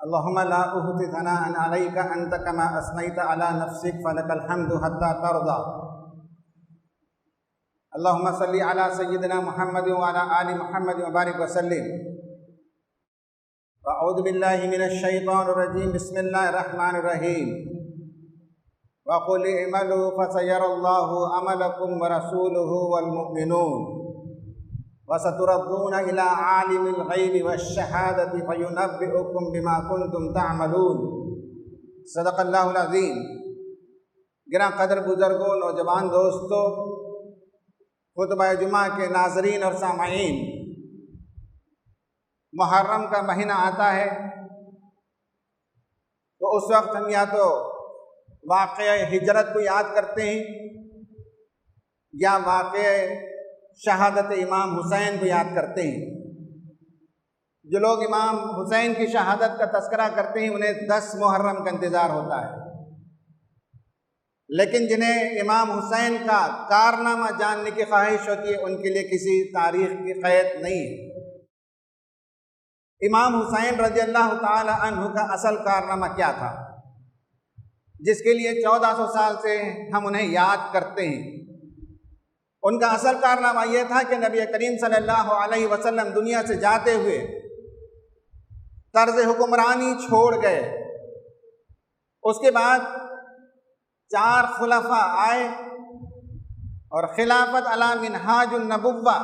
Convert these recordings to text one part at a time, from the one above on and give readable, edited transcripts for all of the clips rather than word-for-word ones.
اللهم لا أحصي ثناء عليك أنت كما أثنيت على نفسك فلك الحمد حتى ترضى. اللهم صل على سيدنا محمد وعلى آل محمد وبارك وسلم. أعوذ بالله من الشيطان الرجيم. بسم الله الرحمن الرحيم. وقل اعملوا فسيرى الله عملكم ورسوله والمؤمنون وستردون إلى عالم الغيب والشهادة فينبئكم بما كنتم تعملون. صدق اللہ العظیم. گراں قدر بزرگوں، نوجوان دوستوں، خطبہ جمعہ کے ناظرین اور سامعین، محرم کا مہینہ آتا ہے تو اس وقت ہم یا تو واقعہ ہجرت کو یاد کرتے ہیں یا واقعہ شہادت امام حسین کو یاد کرتے ہیں. جو لوگ امام حسین کی شہادت کا تذکرہ کرتے ہیں انہیں 10 محرم کا انتظار ہوتا ہے، لیکن جنہیں امام حسین کا کارنامہ جاننے کی خواہش ہوتی ہے ان کے لیے کسی تاریخ کی قید نہیں ہے. امام حسین رضی اللہ تعالی عنہ کا اصل کارنامہ کیا تھا جس کے لیے 1400 سال سے ہم انہیں یاد کرتے ہیں؟ ان کا اصل کارنامہ یہ تھا کہ نبی کریم صلی اللہ علیہ وسلم دنیا سے جاتے ہوئے طرز حکمرانی چھوڑ گئے. اس کے بعد 4 خلفاء آئے اور خلافت علی منہاج النبوہ،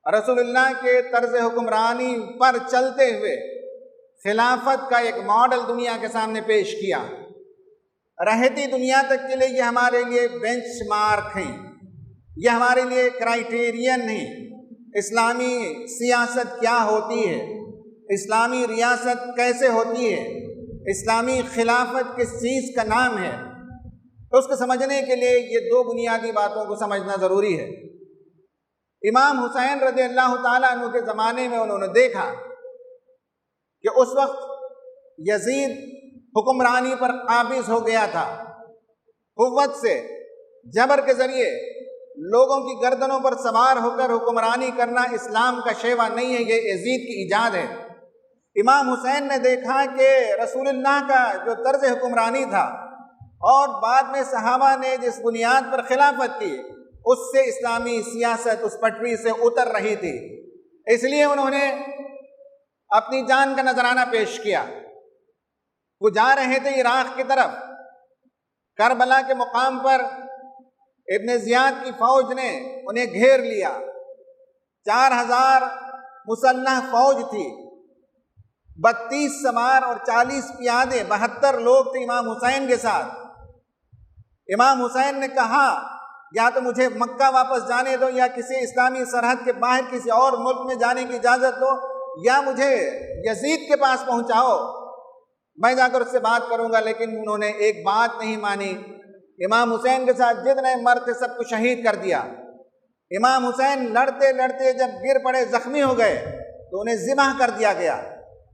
رسول اللہ کے طرز حکمرانی پر چلتے ہوئے خلافت کا ایک ماڈل دنیا کے سامنے پیش کیا. رہتی دنیا تک کے لیے یہ ہمارے لیے بینچ مارک ہیں، یہ ہمارے لیے کرائیٹیرین ہیں. اسلامی سیاست کیا ہوتی ہے، اسلامی ریاست کیسے ہوتی ہے، اسلامی خلافت کس چیز کا نام ہے، اس کو سمجھنے کے لیے یہ 2 بنیادی باتوں کو سمجھنا ضروری ہے. امام حسین رضی اللہ تعالیٰ عنہ کے زمانے میں انہوں نے دیکھا کہ اس وقت یزید حکمرانی پر قابض ہو گیا تھا. قوت سے، جبر کے ذریعے لوگوں کی گردنوں پر سوار ہو کر حکمرانی کرنا اسلام کا شیوا نہیں ہے، یہ یزید کی ایجاد ہے. امام حسین نے دیکھا کہ رسول اللہ کا جو طرز حکمرانی تھا اور بعد میں صحابہ نے جس بنیاد پر خلافت کی اس سے اسلامی سیاست اس پٹری سے اتر رہی تھی. اس لیے انہوں نے اپنی جان کا نذرانہ پیش کیا. وہ جا رہے تھے عراق کی طرف. کربلا کے مقام پر ابن زیاد کی فوج نے انہیں گھیر لیا. 4000 مسلح فوج تھی، 32 سوار اور 40 پیادے، 72 لوگ تھے امام حسین کے ساتھ. امام حسین نے کہا یا تو مجھے مکہ واپس جانے دو یا کسی اسلامی سرحد کے باہر کسی اور ملک میں جانے کی اجازت دو یا مجھے یزید کے پاس پہنچاؤ، میں جا کر اس سے بات کروں گا. لیکن انہوں نے ایک بات نہیں مانی. امام حسین کے ساتھ جتنے مرد تھے سب کو شہید کر دیا. امام حسین لڑتے لڑتے جب گر پڑے، زخمی ہو گئے تو انہیں ذبح کر دیا گیا.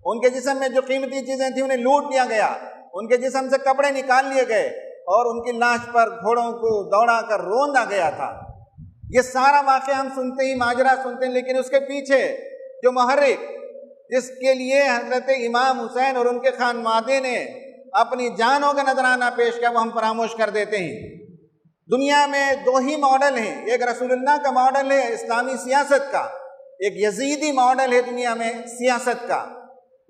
ان کے جسم میں جو قیمتی چیزیں تھیں انہیں لوٹ لیا گیا. ان کے جسم سے کپڑے نکال لیے گئے اور ان کی لاش پر گھوڑوں کو دوڑا کر روندا گیا تھا. یہ سارا واقعہ ہم سنتے ہی، ماجرا سنتے ہیں، لیکن اس کے پیچھے جو محرک جس کے لیے حضرت امام حسین اور ان کے خانوادے نے اپنی جانوں کا نذرانہ پیش کیا وہ ہم فراموش کر دیتے ہیں. دنیا میں 2 ہی ماڈل ہیں، ایک رسول اللہ کا ماڈل ہے اسلامی سیاست کا، ایک یزیدی ماڈل ہے دنیا میں سیاست کا.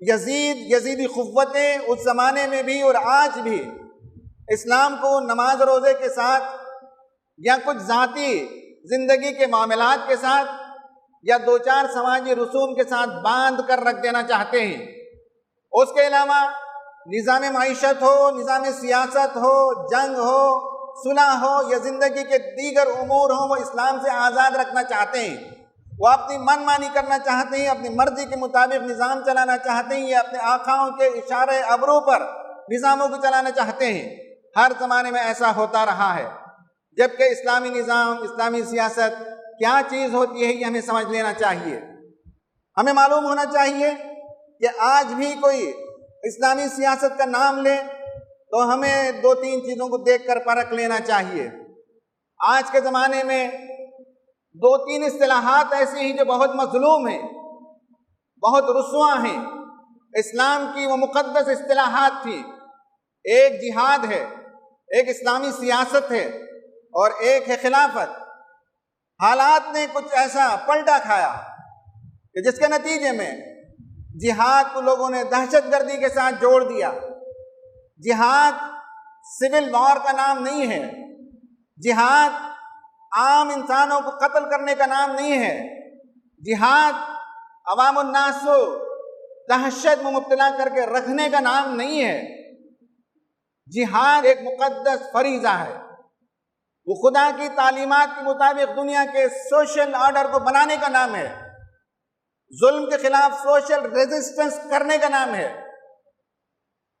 یزیدی قوتیں اس زمانے میں بھی اور آج بھی اسلام کو نماز روزے کے ساتھ یا کچھ ذاتی زندگی کے معاملات کے ساتھ یا 2-4 سماجی رسوم کے ساتھ باندھ کر رکھ دینا چاہتے ہیں. اس کے علاوہ نظام معیشت ہو، نظام سیاست ہو، جنگ ہو، صلح ہو یا زندگی کے دیگر امور ہوں، وہ اسلام سے آزاد رکھنا چاہتے ہیں. وہ اپنی من مانی کرنا چاہتے ہیں، اپنی مرضی کے مطابق نظام چلانا چاہتے ہیں یا اپنے آقاؤں کے اشارے ابرو پر نظاموں کو چلانا چاہتے ہیں. ہر زمانے میں ایسا ہوتا رہا ہے. جبکہ اسلامی نظام، اسلامی سیاست کیا چیز ہوتی ہے یہ ہمیں سمجھ لینا چاہیے. ہمیں معلوم ہونا چاہیے کہ آج بھی کوئی اسلامی سیاست کا نام لے تو ہمیں 2-3 چیزوں کو دیکھ کر پرکھ لینا چاہیے. آج کے زمانے میں 2-3 اصطلاحات ایسی ہیں جو بہت مظلوم ہیں، بہت رسوا ہیں. اسلام کی وہ مقدس اصطلاحات تھی. ایک جہاد ہے، ایک اسلامی سیاست ہے، اور ایک ہے خلافت. حالات نے کچھ ایسا پلٹا کھایا کہ جس کے نتیجے میں جہاد کو لوگوں نے دہشت گردی کے ساتھ جوڑ دیا. جہاد سول وار کا نام نہیں ہے، جہاد عام انسانوں کو قتل کرنے کا نام نہیں ہے، جہاد عوام الناس کو دہشت میں مبتلا کر کے رکھنے کا نام نہیں ہے. جہاد ایک مقدس فریضہ ہے، وہ خدا کی تعلیمات کے مطابق دنیا کے سوشل آرڈر کو بنانے کا نام ہے، ظلم کے خلاف سوشل ریزسٹنس کرنے کا نام ہے،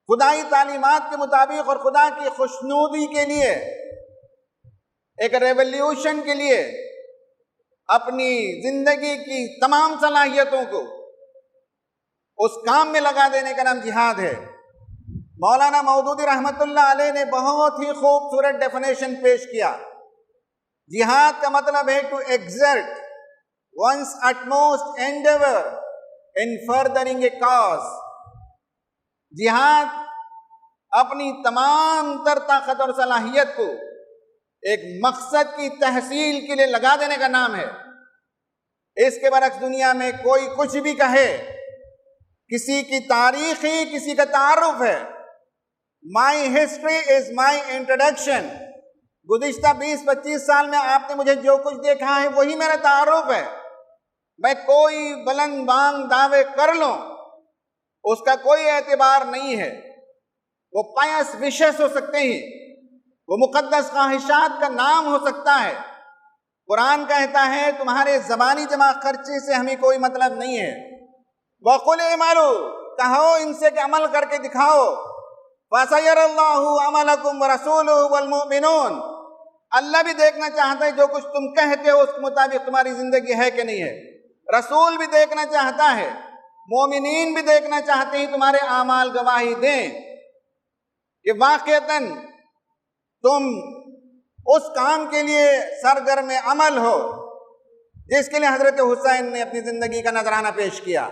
خدائی تعلیمات کے مطابق اور خدا کی خوشنودی کے لیے، ایک ریولیوشن کے لیے اپنی زندگی کی تمام صلاحیتوں کو اس کام میں لگا دینے کا نام جہاد ہے. مولانا مودودی رحمۃ اللہ علیہ نے بہت ہی خوبصورت ڈیفینیشن پیش کیا. جہاد کا مطلب ہے to exert one's utmost endeavor in furthering a cause. جہاد اپنی تمام تر طاقت اور صلاحیت کو ایک مقصد کی تحصیل کے لیے لگا دینے کا نام ہے. اس کے برعکس دنیا میں کوئی کچھ بھی کہے، کسی کی تاریخ ہی کسی کا تعارف ہے. مائی ہسٹری از مائی انٹروڈکشن. گزشتہ 20-25 سال میں آپ نے مجھے جو کچھ دیکھا ہے وہی میرا تعارف ہے. میں کوئی بلند بانگ دعوے کر لوں اس کا کوئی اعتبار نہیں ہے. وہ پائس وشز ہو سکتے ہیں، وہ مقدس خواہشات کا نام ہو سکتا ہے. قرآن کہتا ہے تمہارے زبانی جمع خرچے سے ہمیں کوئی مطلب نہیں ہے. وَقُلْ اعْمَلُوا، کہو ان سے کہ عمل کر کے دکھاؤ. فَسَيَرَ اللَّهُ عَمَلَكُمْ وَرَسُولُهُ وَالْمُؤْمِنُونَ. اللہ بھی دیکھنا چاہتا ہے جو کچھ تم کہتے ہو اس کے مطابق تمہاری زندگی ہے کہ نہیں ہے. رسول بھی دیکھنا چاہتا ہے، مومنین بھی دیکھنا چاہتے ہیں تمہارے اعمال گواہی دیں کہ واقعتاً تم اس کام کے لیے سرگرم عمل ہو جس کے لیے حضرت حسین نے اپنی زندگی کا نذرانہ پیش کیا.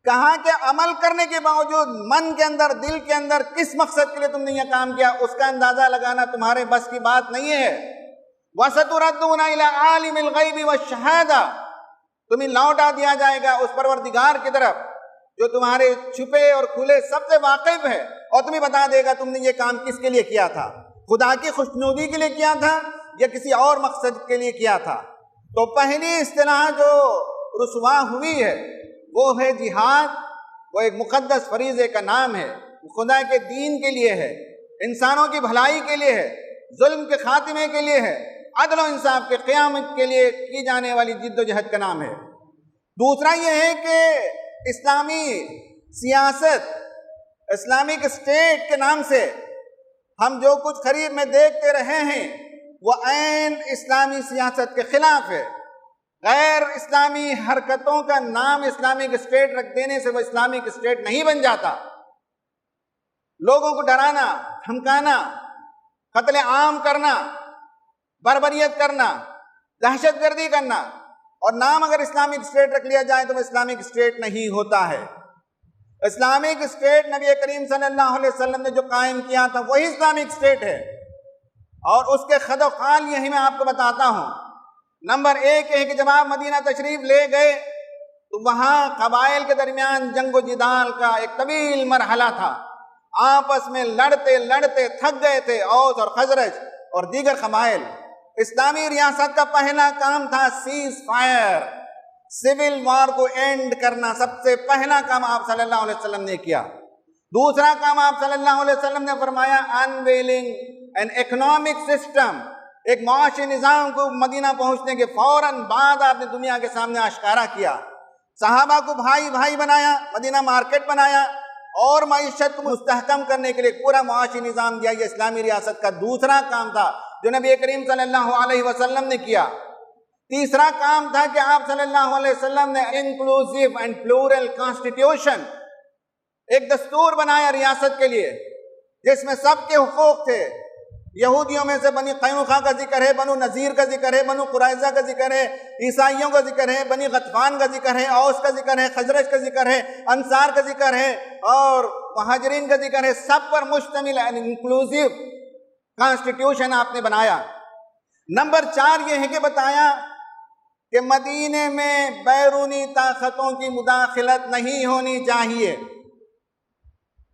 کہا کہ عمل کرنے کے باوجود من کے اندر، دل کے اندر کس مقصد کے لیے تم نے یہ کام کیا اس کا اندازہ لگانا تمہارے بس کی بات نہیں ہے. وَسَتُرَدُّونَ إِلَىٰ عَالِمِ الْغَيْبِ وَالشَّهَادَةِ. تمہیں لوٹا دیا جائے گا اس پروردگار کی طرف جو تمہارے چھپے اور کھلے سب سے واقف ہے، اور تمہیں بتا دے گا تم نے یہ کام کس کے لیے کیا تھا، خدا کی خوشنودی کے لیے کیا تھا یا کسی اور مقصد کے لیے کیا تھا. تو پہلی اصطلاح جو رسوا ہوئی ہے وہ ہے جہاد. وہ ایک مقدس فریضے کا نام ہے، خدا کے دین کے لیے ہے، انسانوں کی بھلائی کے لیے ہے، ظلم کے خاتمے کے لیے ہے، عدل و انصاف کے قیامت کے لیے کی جانے والی جد و جہد کا نام ہے. دوسرا یہ ہے کہ اسلامی سیاست، اسلامک اسٹیٹ کے نام سے ہم جو کچھ قریب میں دیکھتے رہے ہیں وہ عین اسلامی سیاست کے خلاف ہے. غیر اسلامی حرکتوں کا نام اسلامک اسٹیٹ رکھ دینے سے وہ اسلامک اسٹیٹ نہیں بن جاتا. لوگوں کو ڈرانا، دھمکانا، قتل عام کرنا، بربریت کرنا، دہشت گردی کرنا، اور نام اگر اسلامک اسٹیٹ رکھ لیا جائے تو وہ اسلامک اسٹیٹ نہیں ہوتا ہے. اسلامک اسٹیٹ نبی کریم صلی اللہ علیہ وسلم نے جو قائم کیا تھا وہی اسلامک اسٹیٹ ہے، اور اس کے خد و خال یہی میں آپ کو بتاتا ہوں. نمبر 1 ہے کہ جب آپ مدینہ تشریف لے گئے تو وہاں قبائل کے درمیان جنگ و جدال کا ایک طویل مرحلہ تھا. آپس میں لڑتے لڑتے تھک گئے تھے اوس اور خزرج اور دیگر قبائل. اسلامی ریاست کا پہلا کام تھا سیز فائر، سول وار کو اینڈ کرنا. سب سے پہلا کام آپ صلی اللہ علیہ وسلم نے کیا. دوسرا کام آپ صلی اللہ علیہ وسلم نے فرمایا انویلنگ این اکنامک سسٹم. ایک معاشی نظام کو مدینہ پہنچنے کے فوراً بعد آپ نے دنیا کے سامنے آشکارا کیا. صحابہ کو بھائی بھائی بنایا، مدینہ مارکیٹ بنایا، اور معیشت کو مستحکم کرنے کے لیے پورا معاشی نظام دیا. یہ اسلامی ریاست کا دوسرا کام تھا جو نبی کریم صلی اللہ علیہ وسلم نے کیا. تیسرا کام تھا کہ آپ صلی اللہ علیہ وسلم نے انکلوسیو اینڈ پلورل کانسٹیٹیوشن، ایک دستور بنایا ریاست کے لیے جس میں سب کے حقوق تھے، یہودیوں میں سے بنی قینوقا کا ذکر ہے، بنو نذیر کا ذکر ہے، بنو قریظہ کا ذکر ہے، عیسائیوں کا ذکر ہے، بنی غطفان کا ذکر ہے، اوس کا ذکر ہے، خزرج کا ذکر ہے، انصار کا ذکر ہے اور مہاجرین کا ذکر ہے۔ سب پر مشتمل انکلوسیو کانسٹیٹیوشن آپ نے بنایا۔ نمبر 4 یہ ہے کہ بتایا کہ مدینے میں بیرونی طاقتوں کی مداخلت نہیں ہونی چاہیے۔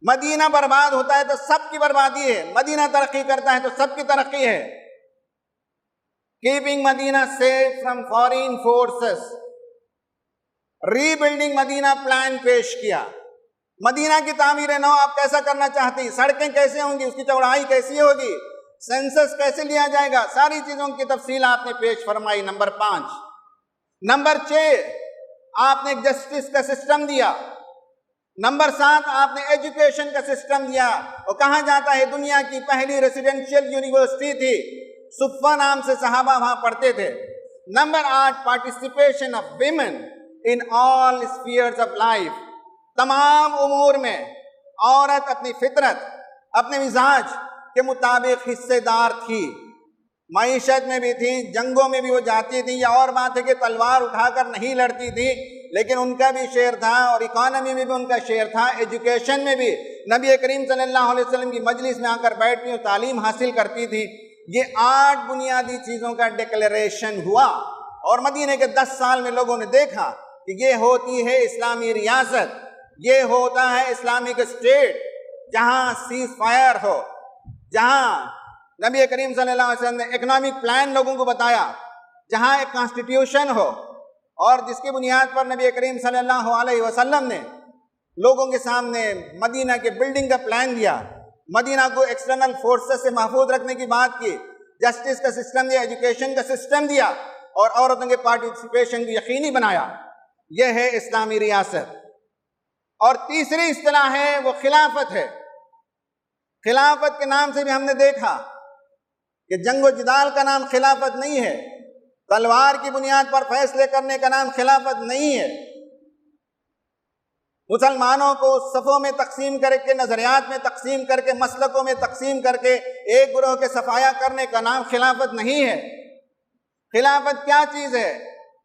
مدینہ برباد ہوتا ہے تو سب کی بربادی ہے، مدینہ ترقی کرتا ہے تو سب کی ترقی ہے۔ Keeping Medina safe from foreign forces, rebuilding Medina plan پیش کیا۔ مدینہ کی تعمیر نو آپ کیسا کرنا چاہتی، سڑکیں کیسے ہوں گی، اس کی چوڑائی کیسی ہوگی، سینسس کیسے لیا جائے گا، ساری چیزوں کی تفصیل آپ نے پیش فرمائی۔ نمبر 5۔ نمبر 6 آپ نے ایک جسٹس کا سسٹم دیا۔ نمبر 7 آپ نے ایجوکیشن کا سسٹم دیا، اور کہا جاتا ہے دنیا کی پہلی ریزیڈنشیل یونیورسٹی تھی، صفہ نام سے صحابہ وہاں پڑھتے تھے۔ Number 8 participation of women in all spheres of life, تمام امور میں عورت اپنی فطرت، اپنے مزاج کے مطابق حصے دار تھی، معیشت میں بھی تھی، جنگوں میں بھی وہ جاتی تھی۔ یا اور بات ہے کہ تلوار اٹھا کر نہیں لڑتی تھی، لیکن ان کا بھی شیئر تھا، اور اکانومی میں بھی ان کا شیئر تھا، ایجوکیشن میں بھی نبی کریم صلی اللہ علیہ وسلم کی مجلس میں آ کر بیٹھتی اور تعلیم حاصل کرتی تھی۔ یہ 8 بنیادی چیزوں کا ڈکلیریشن ہوا، اور مدینے کے 10 سال میں لوگوں نے دیکھا کہ یہ ہوتی ہے اسلامی ریاست، یہ ہوتا ہے اسلامک اسٹیٹ، جہاں سیز فائر ہو، جہاں نبی کریم صلی اللہ علیہ وسلم نے اکنامک پلان لوگوں کو بتایا، جہاں ایک کانسٹیٹیوشن ہو، اور جس کی بنیاد پر نبی کریم صلی اللہ علیہ وسلم نے لوگوں کے سامنے مدینہ کے بلڈنگ کا پلان دیا، مدینہ کو ایکسٹرنل فورسز سے محفوظ رکھنے کی بات کی، جسٹس کا سسٹم دیا، ایجوکیشن کا سسٹم دیا، اور عورتوں کے پارٹیسپیشن کو یقینی بنایا۔ یہ ہے اسلامی ریاست۔ اور تیسری اصطلاح ہے وہ خلافت ہے۔ خلافت کے نام سے بھی ہم نے دیکھا کہ جنگ و جدال کا نام خلافت نہیں ہے، تلوار کی بنیاد پر فیصلے کرنے کا نام خلافت نہیں ہے، مسلمانوں کو صفوں میں تقسیم کر کے، نظریات میں تقسیم کر کے، مسلکوں میں تقسیم کر کے ایک گروہ کے صفایا کرنے کا نام خلافت نہیں ہے۔ خلافت کیا چیز ہے؟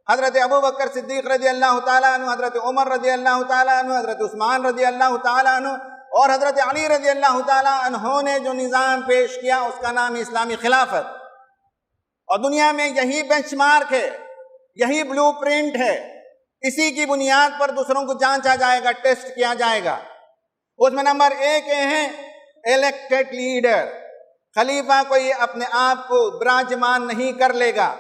حضرت ابو بکر صدیق رضی اللہ تعالیٰ عنہ، حضرت عمر رضی اللہ تعالیٰ عنہ، حضرت عثمان رضی اللہ تعالیٰ عنہ اور حضرت علی رضی اللہ تعالیٰ عنہ نے جو نظام پیش کیا اس کا نام اسلامی خلافت۔ اور دنیا میں یہی بینچ مارک ہے، یہی بلو پرنٹ ہے، اسی کی بنیاد پر دوسروں کو جانچا جائے گا، ٹیسٹ کیا جائے گا۔ اس میں نمبر 1 ہے الیکٹڈ لیڈر۔ خلیفہ کوئی اپنے آپ کو براجمان نہیں کر لے گا،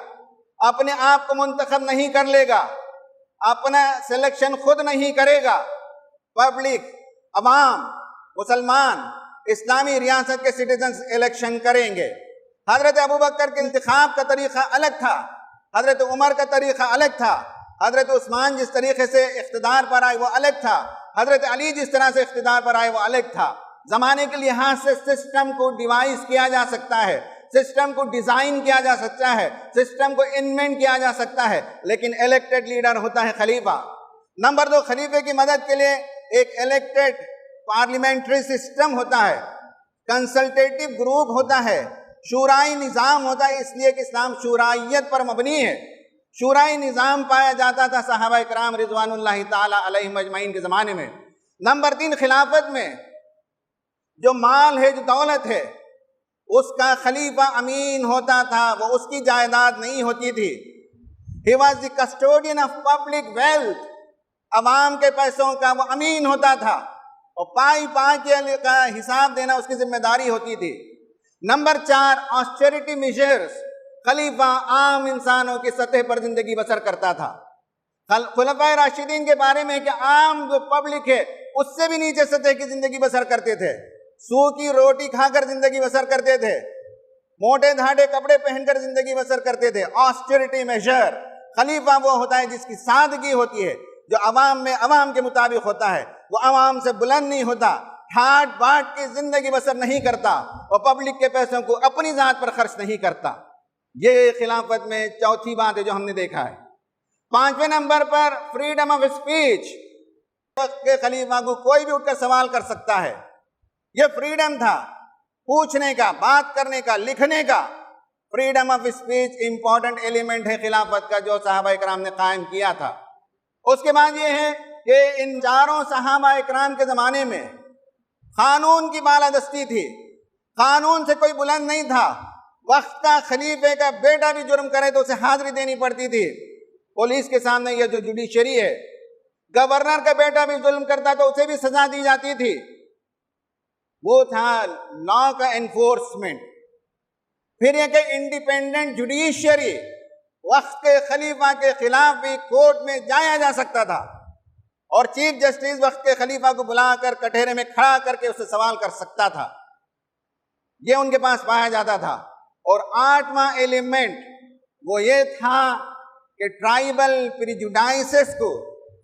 اپنے آپ کو منتخب نہیں کر لے گا، اپنا سلیکشن خود نہیں کرے گا، پبلک، عوام، مسلمان اسلامی ریاست کے سٹیزنز الیکشن کریں گے۔ حضرت ابوبکر کے انتخاب کا طریقہ الگ تھا، حضرت عمر کا طریقہ الگ تھا، حضرت عثمان جس طریقے سے اقتدار پر آئے وہ الگ تھا، حضرت علی جس طرح سے اقتدار پر آئے وہ الگ تھا۔ زمانے کے لحاظ سے سسٹم کو ڈیوائز کیا جا سکتا ہے، سسٹم کو ڈیزائن کیا جا سکتا ہے، سسٹم کو انوینٹ کیا جا سکتا ہے، لیکن الیکٹڈ لیڈر ہوتا ہے خلیفہ۔ نمبر 2، خلیفے کی مدد کے لیے ایک الیکٹڈ پارلیمنٹری سسٹم ہوتا ہے، کنسلٹیٹو گروپ ہوتا ہے، شورائی نظام ہوتا ہے، اس لیے کہ اسلام شورائیت پر مبنی ہے۔ شورائی نظام پایا جاتا تھا صحابہ کرام رضوان اللہ تعالی علیہم اجمعین کے زمانے میں۔ نمبر 3، خلافت میں جو مال ہے، جو دولت ہے، اس کا خلیفہ امین ہوتا تھا، وہ اس کی جائیداد نہیں ہوتی تھی۔ He was the custodian of public wealth، عوام کے پیسوں کا وہ امین ہوتا تھا، اور پائی کا حساب دینا اس کی ذمہ داری ہوتی تھی۔ نمبر 4، austerity measures، خلیفہ عام انسانوں کی سطح پر زندگی بسر کرتا تھا۔ خلفائے راشدین کے بارے میں کہ عام جو پبلک ہے اس سے بھی نیچے سطح کی زندگی بسر کرتے تھے، سو کی روٹی کھا کر زندگی بسر کرتے تھے، موٹے دھاڑے کپڑے پہن کر زندگی بسر کرتے تھے۔ آسٹریٹی میجر، خلیفہ وہ ہوتا ہے جس کی سادگی ہوتی ہے، جو عوام میں عوام کے مطابق ہوتا ہے، وہ عوام سے بلند نہیں ہوتا، ٹھاٹ باٹ کی زندگی بسر نہیں کرتا، اور پبلک کے پیسوں کو اپنی ذات پر خرچ نہیں کرتا۔ یہ خلافت میں چوتھی بات ہے جو ہم نے دیکھا ہے۔ 5ویں نمبر پر فریڈم آف اسپیچ، وقت کے خلیفہ کو کوئی بھی اٹھ کر سوال کر سکتا ہے، یہ فریڈم تھا۔ پوچھنے کا، بات کرنے کا، لکھنے کا۔ Freedom of speech important element ہے خلافت کا جو صحابہ اکرام نے قائم کیا تھا۔ اس کے بعد یہ ہے کہ ان چاروں صحابہ اکرام کے زمانے میں قانون کی بالادستی تھی، قانون سے کوئی بلند نہیں تھا۔ وقت کا خلیفے کا بیٹا بھی جرم کرے تو اسے حاضری دینی پڑتی تھی پولیس کے سامنے۔ یہ جو جوڈیشری ہے، گورنر کا بیٹا بھی ظلم کرتا تو اسے بھی سزا دی جاتی تھی۔ وہ تھا لا کا انفورسمنٹ۔ پھر یہ کہ انڈیپینڈنٹ جوڈیشری، وقت کے خلیفہ کے خلاف بھی کورٹ میں جایا جا سکتا تھا، اور چیف جسٹس وقت کے خلیفہ کو بلا کر کٹہرے میں کھڑا کر کے اس سے سوال کر سکتا تھا۔ یہ ان کے پاس پایا جاتا تھا۔ اور 8واں ایلیمنٹ وہ یہ تھا کہ ٹرائبل پریجوڈائسز کو،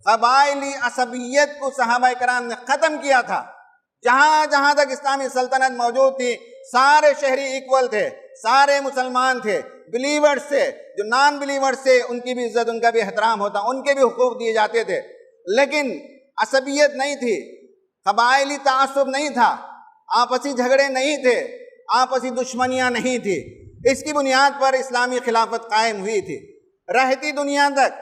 قبائلی عصبیت کو صحابہ کرام نے ختم کیا تھا۔ جہاں جہاں تک اسلامی سلطنت موجود تھی سارے شہری ایکول تھے، سارے مسلمان تھے، بلیورز تھے، جو نان بلیورز تھے ان کی بھی عزت، ان کا بھی احترام ہوتا، ان کے بھی حقوق دیے جاتے تھے۔ لیکن عصبیت نہیں تھی، قبائلی تعصب نہیں تھا، آپسی جھگڑے نہیں تھے، آپسی دشمنیاں نہیں تھی۔ اس کی بنیاد پر اسلامی خلافت قائم ہوئی تھی۔ رہتی دنیا تک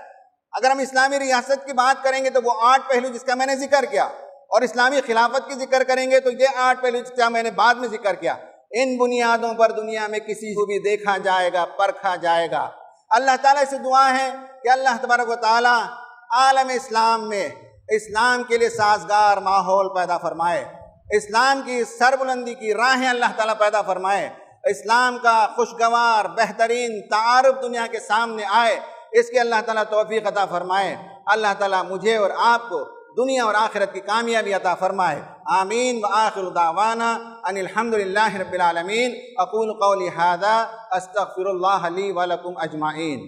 اگر ہم اسلامی ریاست کی بات کریں گے تو وہ 8 پہلو جس کا میں نے ذکر کیا، اور اسلامی خلافت کی ذکر کریں گے تو یہ 8 پہلو جس کا میں نے بعد میں ذکر کیا، ان بنیادوں پر دنیا میں کسی کو بھی دیکھا جائے گا، پرکھا جائے گا۔ اللہ تعالیٰ سے دعا ہے کہ اللہ تبارک و تعالیٰ عالم اسلام میں اسلام کے لیے سازگار ماحول پیدا فرمائے، اسلام کی سربلندی کی راہیں اللہ تعالیٰ پیدا فرمائے، اسلام کا خوشگوار بہترین تعارف دنیا کے سامنے آئے، اس کے اللہ تعالیٰ توفیق عطا فرمائے۔ اللہ تعالیٰ مجھے اور آپ کو دنیا اور آخرت کی کامیابی عطا فرمائے۔ آمین۔ وآخر دعوانا ان الحمدللہ رب العالمین۔ اقول قولی ھذا استغفر اللہ لی ولکم اجمعین۔